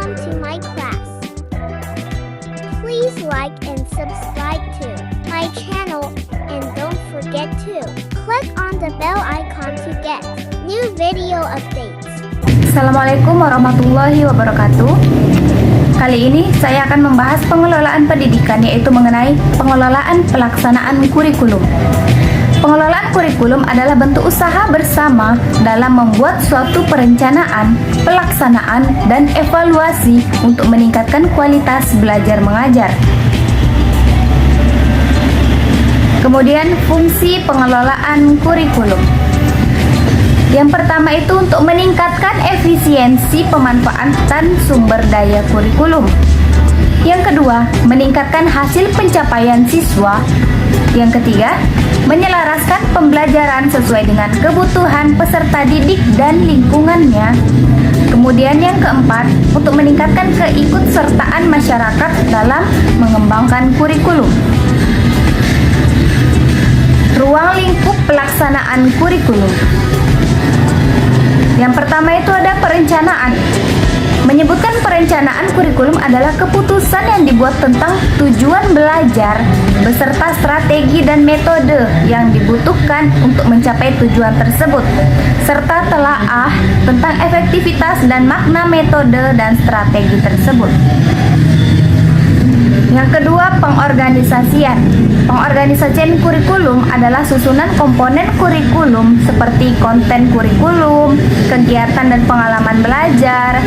Welcome to my class. Please like and subscribe to my channel and don't forget to click on the bell icon to get new video updates. Assalamualaikum warahmatullahi wabarakatuh. Kali ini saya akan membahas pengelolaan pendidikan, yaitu mengenai pengelolaan pelaksanaan kurikulum. Pengelolaan kurikulum adalah bentuk usaha bersama dalam membuat suatu perencanaan, pelaksanaan, dan evaluasi untuk meningkatkan kualitas belajar mengajar. Kemudian fungsi pengelolaan kurikulum. Yang pertama itu untuk meningkatkan efisiensi pemanfaatan sumber daya kurikulum. Yang kedua, meningkatkan hasil pencapaian siswa. Yang ketiga, menyelaraskan pembelajaran sesuai dengan kebutuhan peserta didik dan lingkungannya. Kemudian yang keempat, untuk meningkatkan keikutsertaan masyarakat dalam mengembangkan kurikulum. Ruang lingkup pelaksanaan kurikulum. Yang pertama itu ada perencanaan. Menyebutkan perencanaan kurikulum adalah keputusan yang dibuat tentang tujuan belajar beserta strategi dan metode yang dibutuhkan untuk mencapai tujuan tersebut, serta telaah tentang efektivitas dan makna metode dan strategi tersebut. Yang kedua, pengorganisasian. Pengorganisasian kurikulum adalah susunan komponen kurikulum seperti konten kurikulum, kegiatan dan pengalaman belajar.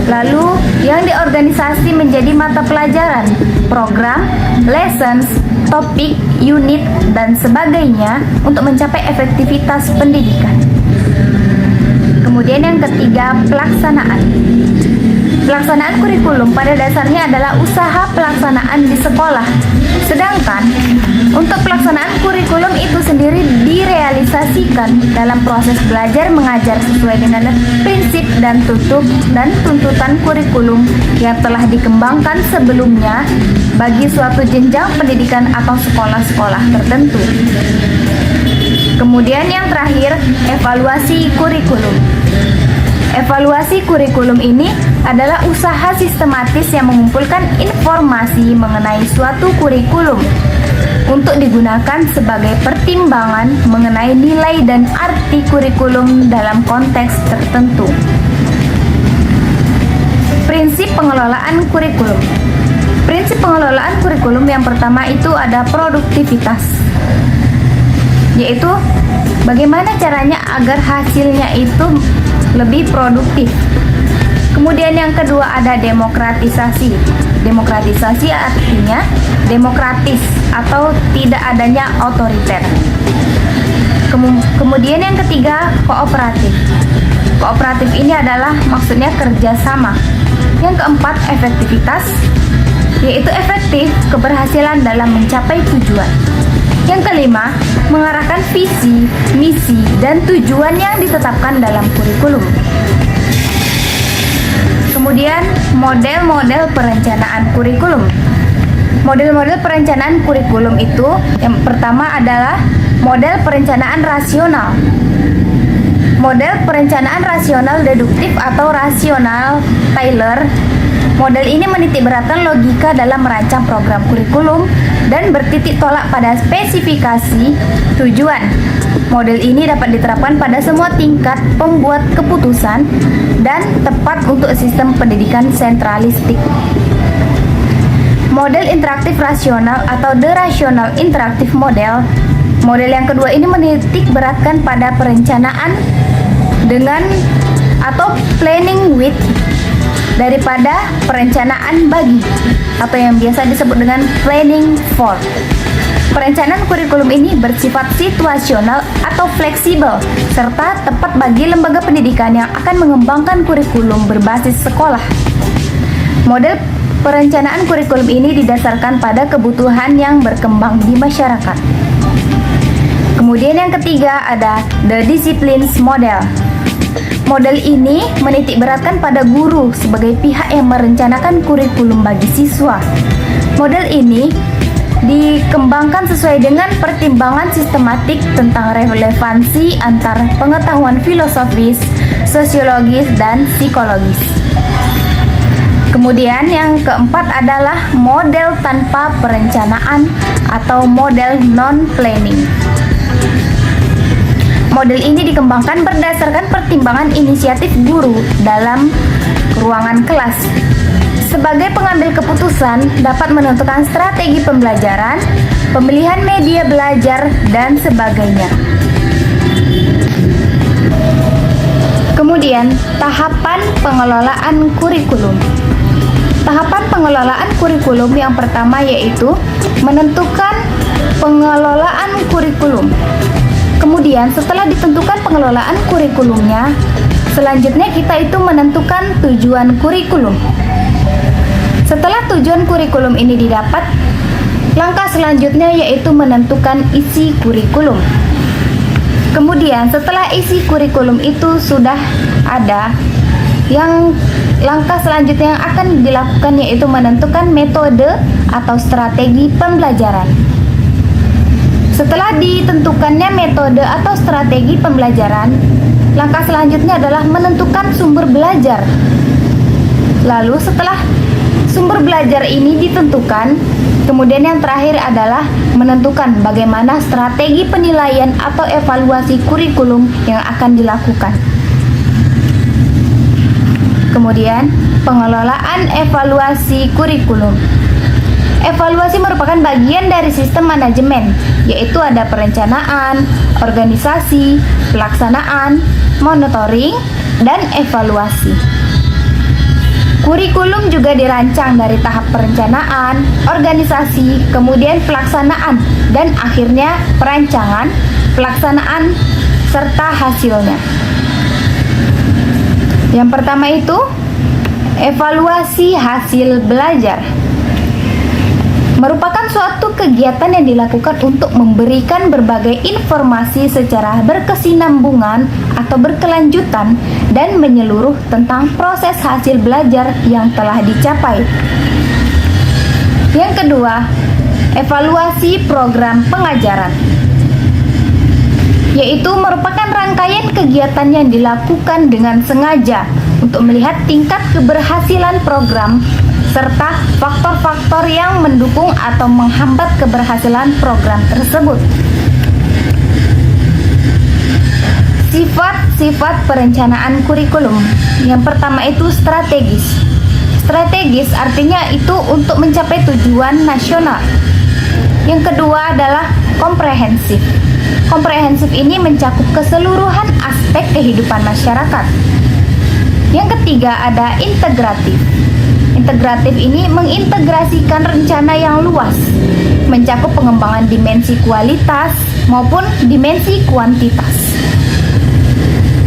Lalu, yang diorganisasi menjadi mata pelajaran, program, lessons, topik, unit, dan sebagainya untuk mencapai efektivitas pendidikan. Kemudian yang ketiga, pelaksanaan. Pelaksanaan kurikulum pada dasarnya adalah usaha pelaksanaan di sekolah. Sedangkan untuk pelaksanaan kurikulum itu sendiri direalisasikan dalam proses belajar mengajar sesuai dengan prinsip dan tuntutan kurikulum yang telah dikembangkan sebelumnya bagi suatu jenjang pendidikan atau sekolah-sekolah tertentu. Kemudian yang terakhir, evaluasi kurikulum. Evaluasi kurikulum ini adalah usaha sistematis yang mengumpulkan informasi mengenai suatu kurikulum untuk digunakan sebagai pertimbangan mengenai nilai dan arti kurikulum dalam konteks tertentu. Prinsip pengelolaan kurikulum. Prinsip pengelolaan kurikulum yang pertama itu ada produktivitas, yaitu bagaimana caranya agar hasilnya itu lebih produktif. Kemudian yang kedua ada demokratisasi. Demokratisasi artinya demokratis atau tidak adanya otoriter. Kemudian yang ketiga, kooperatif. Kooperatif ini adalah maksudnya kerjasama. Yang keempat, efektivitas, yaitu efektif keberhasilan dalam mencapai tujuan. Yang kelima, mengarahkan visi, misi, dan tujuan yang ditetapkan dalam kurikulum. Kemudian, model-model perencanaan kurikulum. Model-model perencanaan kurikulum itu yang pertama adalah model perencanaan rasional. Model perencanaan rasional deduktif atau rasional Taylor. Model ini menitikberatkan logika dalam merancang program kurikulum dan bertitik tolak pada spesifikasi tujuan. Model ini dapat diterapkan pada semua tingkat pembuat keputusan dan tepat untuk sistem pendidikan sentralistik. Model interaktif rasional atau the rational interactive model. Model yang kedua ini menitikberatkan pada perencanaan dengan atau planning with daripada perencanaan bagi atau yang biasa disebut dengan planning for. Perencanaan kurikulum ini bersifat situasional atau fleksibel serta tepat bagi lembaga pendidikan yang akan mengembangkan kurikulum berbasis sekolah. Model perencanaan kurikulum ini didasarkan pada kebutuhan yang berkembang di masyarakat. Kemudian yang ketiga ada the disciplines model. Model ini menitikberatkan pada guru sebagai pihak yang merencanakan kurikulum bagi siswa. Model ini dikembangkan sesuai dengan pertimbangan sistematik tentang relevansi antar pengetahuan filosofis, sosiologis, dan psikologis. Kemudian yang keempat adalah model tanpa perencanaan atau model non-planning. Model ini dikembangkan berdasarkan pertimbangan inisiatif guru dalam ruangan kelas. Sebagai pengambil keputusan, dapat menentukan strategi pembelajaran, pemilihan media belajar, dan sebagainya. Kemudian, tahapan pengelolaan kurikulum. Tahapan pengelolaan kurikulum yang pertama yaitu menentukan pengelolaan kurikulum. Kemudian, setelah ditentukan pengelolaan kurikulumnya, selanjutnya kita itu menentukan tujuan kurikulum. Setelah tujuan kurikulum ini didapat, langkah selanjutnya yaitu menentukan isi kurikulum. Kemudian setelah isi kurikulum itu sudah ada, yang langkah selanjutnya yang akan dilakukan yaitu menentukan metode atau strategi pembelajaran. Setelah ditentukannya metode atau strategi pembelajaran, langkah selanjutnya adalah menentukan sumber belajar. Lalu setelah sumber belajar ini ditentukan, kemudian yang terakhir adalah menentukan bagaimana strategi penilaian atau evaluasi kurikulum yang akan dilakukan. Kemudian, pengelolaan evaluasi kurikulum. Evaluasi merupakan bagian dari sistem manajemen, yaitu ada perencanaan, organisasi, pelaksanaan, monitoring, dan evaluasi. Kurikulum juga dirancang dari tahap perencanaan, organisasi, kemudian pelaksanaan, dan akhirnya perancangan, pelaksanaan, serta hasilnya. Yang pertama itu, evaluasi hasil belajar. Merupakan suatu kegiatan yang dilakukan untuk memberikan berbagai informasi secara berkesinambungan atau berkelanjutan dan menyeluruh tentang proses hasil belajar yang telah dicapai. Yang kedua, evaluasi program pengajaran, yaitu merupakan rangkaian kegiatan yang dilakukan dengan sengaja untuk melihat tingkat keberhasilan program serta faktor-faktor yang mendukung atau menghambat keberhasilan program tersebut. Sifat-sifat perencanaan kurikulum. Yang pertama itu strategis. Strategis artinya itu untuk mencapai tujuan nasional. Yang kedua adalah komprehensif. Komprehensif ini mencakup keseluruhan aspek kehidupan masyarakat. Yang ketiga ada integratif. Integratif ini mengintegrasikan rencana yang luas, mencakup pengembangan dimensi kualitas maupun dimensi kuantitas.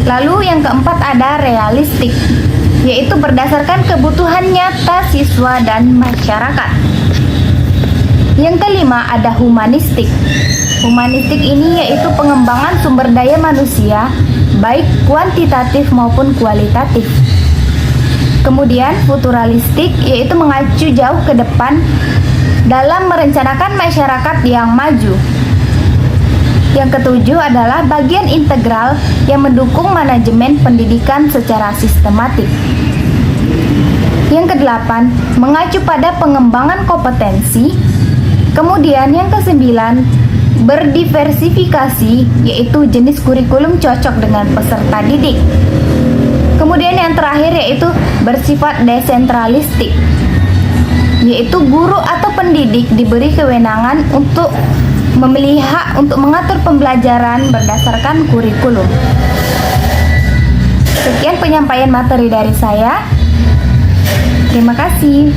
Lalu yang keempat ada realistik, yaitu berdasarkan kebutuhan nyata siswa dan masyarakat. Yang kelima ada humanistik. Humanistik ini yaitu pengembangan sumber daya manusia, baik kuantitatif maupun kualitatif. Kemudian futuralistik yaitu mengacu jauh ke depan dalam merencanakan masyarakat yang maju. Yang ketujuh adalah bagian integral yang mendukung manajemen pendidikan secara sistematik. Yang kedelapan, mengacu pada pengembangan kompetensi. Kemudian yang kesembilan, berdiversifikasi, yaitu jenis kurikulum cocok dengan peserta didik. Kemudian yang terakhir yaitu bersifat desentralistik, yaitu guru atau pendidik diberi kewenangan untuk memilih hak untuk mengatur pembelajaran berdasarkan kurikulum. Sekian penyampaian materi dari saya. Terima kasih.